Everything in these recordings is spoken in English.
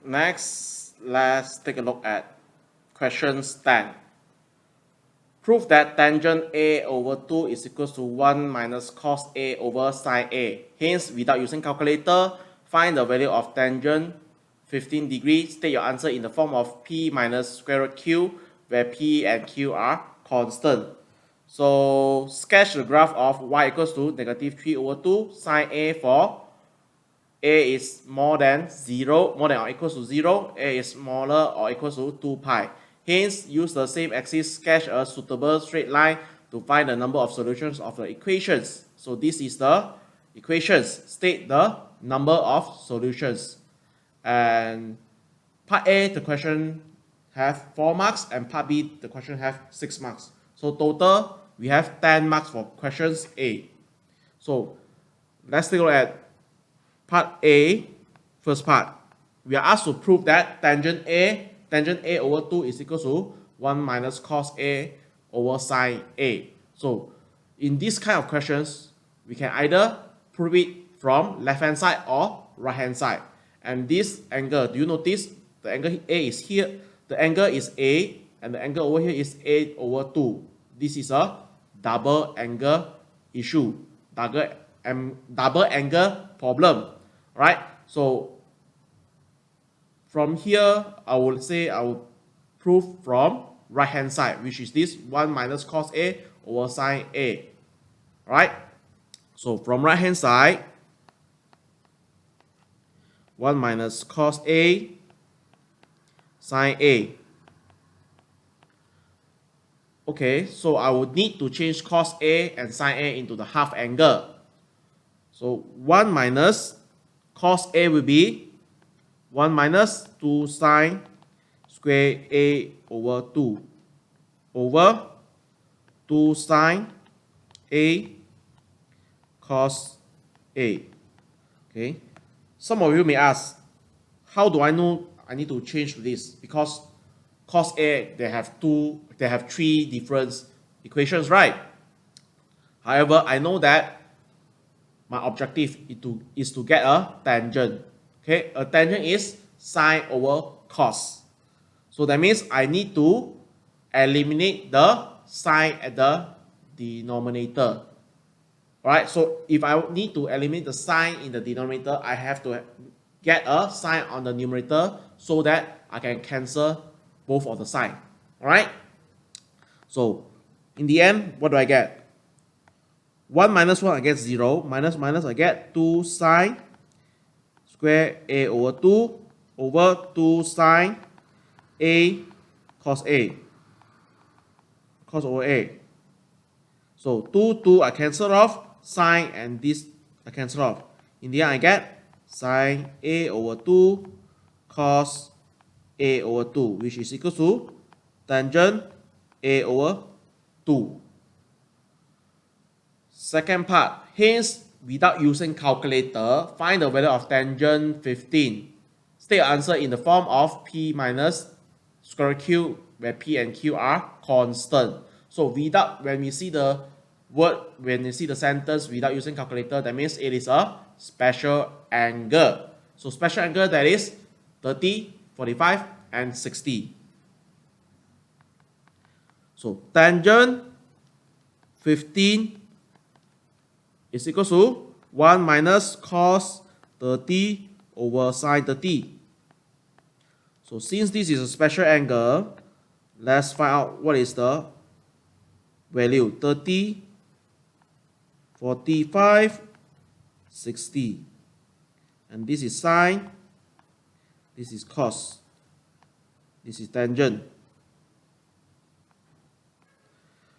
Next, let's take a look at question 10. Prove that tangent A over 2 is equals to 1 minus cos A over sine A. Hence, without using calculator, find the value of tangent 15 degrees. State your answer in the form of P minus square root Q, where P and Q are constant. So, sketch the graph of y equals to negative 3 over 2 sine A for A is more than or equals to 0, A is smaller or equals to 2 pi. Hence, use the same axis, sketch a suitable straight line to find the number of solutions of the equations. So this is the equations. State the number of solutions. And part A, the question have 4 marks, and part B, the question have 6 marks. So total, we have 10 marks for questions A. So let's take a look at part A, first part. We are asked to prove that tangent A over 2 is equal to 1 minus cos A over sine A. So in this kind of questions, we can either prove it from left hand side or right hand side. And this angle, do you notice the angle A is here, the angle is A, and the angle over here is A over 2. This is a double angle issue, double angle problem, right? So from here, I will say I will prove from right hand side, which is this 1 minus cos A over sine A, right? So from right hand side, 1 minus cos A sine A. Okay, so I would need to change cos A and sine A into the half angle. So 1 minus cos A will be 1 minus 2 sine square A over 2 over 2 sine A cos A. Okay, some of you may ask, how do I know I need to change this? Because cos A, they have 3 different equations, right? However, I know that my objective is to get a tangent. Okay, a tangent is sine over cos. So that means I need to eliminate the sine at the denominator. Alright, so if I need to eliminate the sine in the denominator, I have to get a sine on the numerator so that I can cancel both of the sine. Alright, so in the end, what do I get? 1 minus 1, I get 0. Minus minus, I get 2 sine square A over 2 over 2 sine A cos A. Cos over A. So 2, I cancel off. Sine and this I cancel off. In the end, I get sine A over 2 cos A over 2, which is equal to tangent A over 2. Second part, hence, without using calculator, find the value of tangent 15. State your answer in the form of P minus square root Q, where P and Q are constant. So when we see the word, when you see the sentence without using calculator, that means it is a special angle. So special angle, that is 30, 45, and 60. So tangent 15 is equal to 1 minus cos 30 over sine 30. So since this is a special angle, let's find out what is the value. 30, 45, 60. And this is sine, this is cos, this is tangent.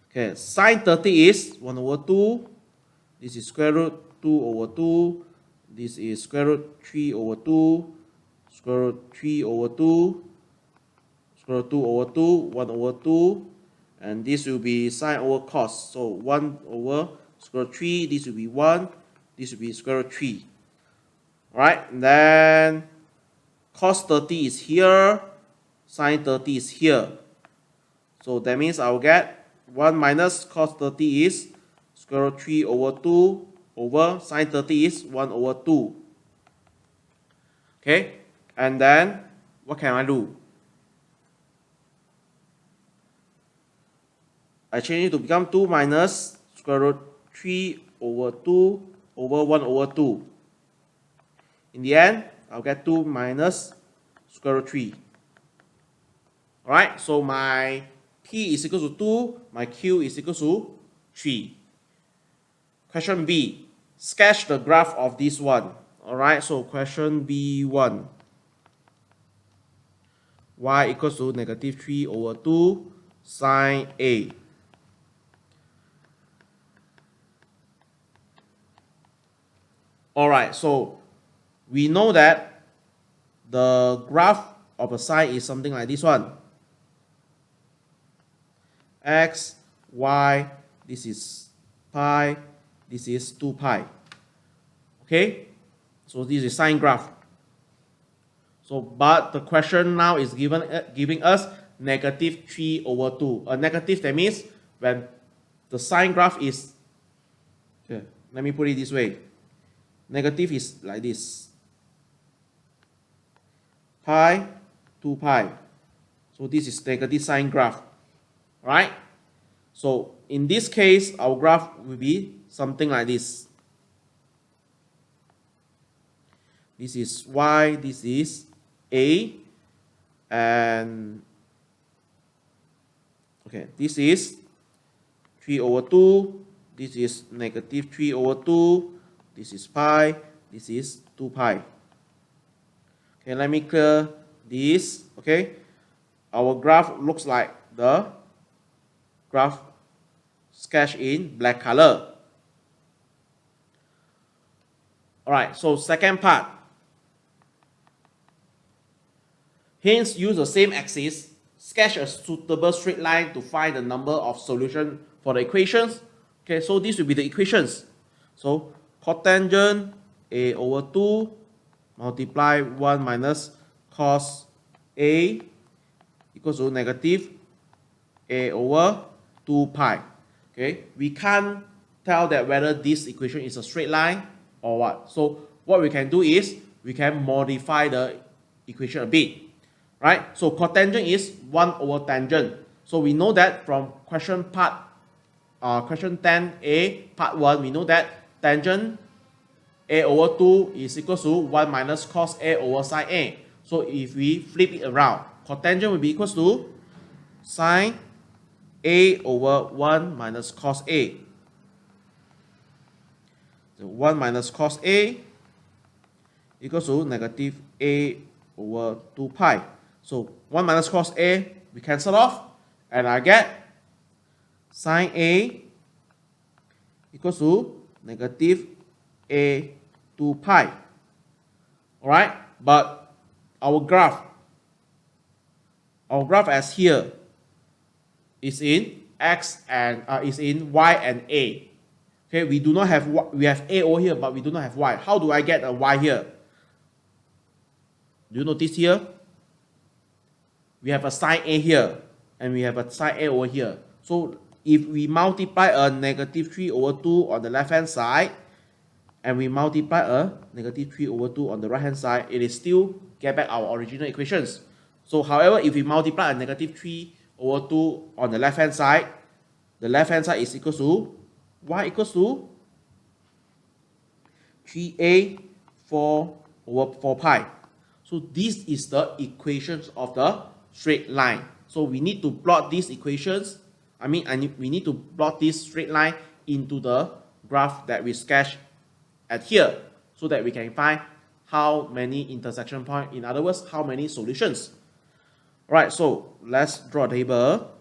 Okay, sine 30 is 1 over 2. This is square root 2 over 2. This is square root 3 over 2. Square root 3 over 2. Square root 2 over 2. 1 over 2. And this will be sine over cos. So 1 over square root 3. This will be 1. This will be square root 3. Alright, then cos 30 is here. Sine 30 is here. So that means I will get 1 minus cos 30 is square root 3 over 2 over sine 30 is 1 over 2. Okay, and then what can I do? I change it to become 2 minus square root 3 over 2 over 1 over 2. In the end, I'll get 2 minus square root 3. Alright, so my P is equal to 2, my Q is equal to 3. Question B, sketch the graph of this one. Alright, so question B1. Y equals to negative 3 over 2 sine A. Alright, so we know that the graph of a sine is something like this one. X, Y, this is pi, this is 2 pi. Okay, so this is sine graph. So, but the question now is giving us negative 3 over 2. A negative, that means when the sine graph is, okay, let me put it this way. Negative is like this. Pi, 2 pi. So this is negative sine graph. Right? So in this case, our graph will be something like this. This is Y, this is A, and okay, this is 3 over 2, this is negative 3 over 2, this is pi, this is 2 pi. Okay, let me clear this. Okay, our graph looks like the graph sketched in black color. Alright, so second part. Hence, use the same axis, sketch a suitable straight line to find the number of solutions for the equations. Okay, so this will be the equations. So cotangent A over 2 multiply 1 minus cos A equals to negative A over 2 pi. Okay, we can't tell that whether this equation is a straight line or what. So what we can do is we can modify the equation a bit. Right? So cotangent is 1 over tangent. So we know that from question 10a part 1, we know that tangent A over 2 is equal to 1 minus cos A over sine A. So if we flip it around, cotangent will be equal to sine A over 1 minus cos A. So 1 minus cos A equals to negative A over 2 pi. So 1 minus cos A, we cancel off, and I get sine A equals to negative A 2 pi. Alright, but our graph as here is in X and is in Y and A. Okay, we do not have we have A over here, but we do not have Y. How do I get a Y here? Do you notice here? We have a sine A here, and we have a sine A over here. So if we multiply a negative 3 over 2 on the left hand side, and we multiply a negative 3 over 2 on the right hand side, it is still get back our original equations. So however, if we multiply a negative 3 over 2 on the left hand side, the left hand side is equal to Y equals to 3A 4 over 4 pi. So this is the equations of the straight line. So we need to plot these equations. We need to plot this straight line into the graph that we sketch at here, so that we can find how many intersection points. In other words, how many solutions. Right. So let's draw a table.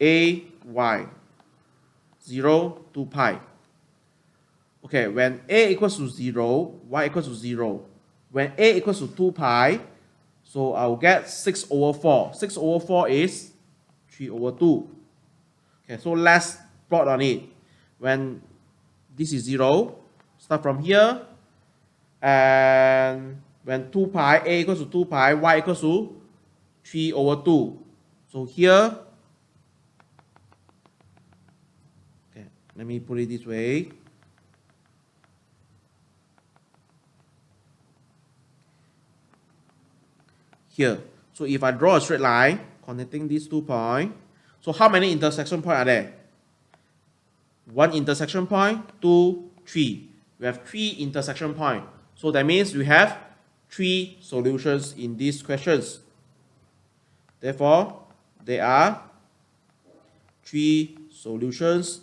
A y 0 2 pi. Okay, when A equals to 0, Y equals to 0. When A equals to 2 pi, so I'll get 6 over 4. 6 over 4 is 3 over 2. Okay, so let's plot on it. When this is 0, start from here. And when 2 pi, A equals to 2 pi, Y equals to 3 over 2. So here, okay, let me put it this way. here. So if I draw a straight line connecting these 2 points, so how many intersection points are there? 1 intersection point, 2, 3. We have 3 intersection points. So that means we have 3 solutions in these questions. Therefore, there are 3 solutions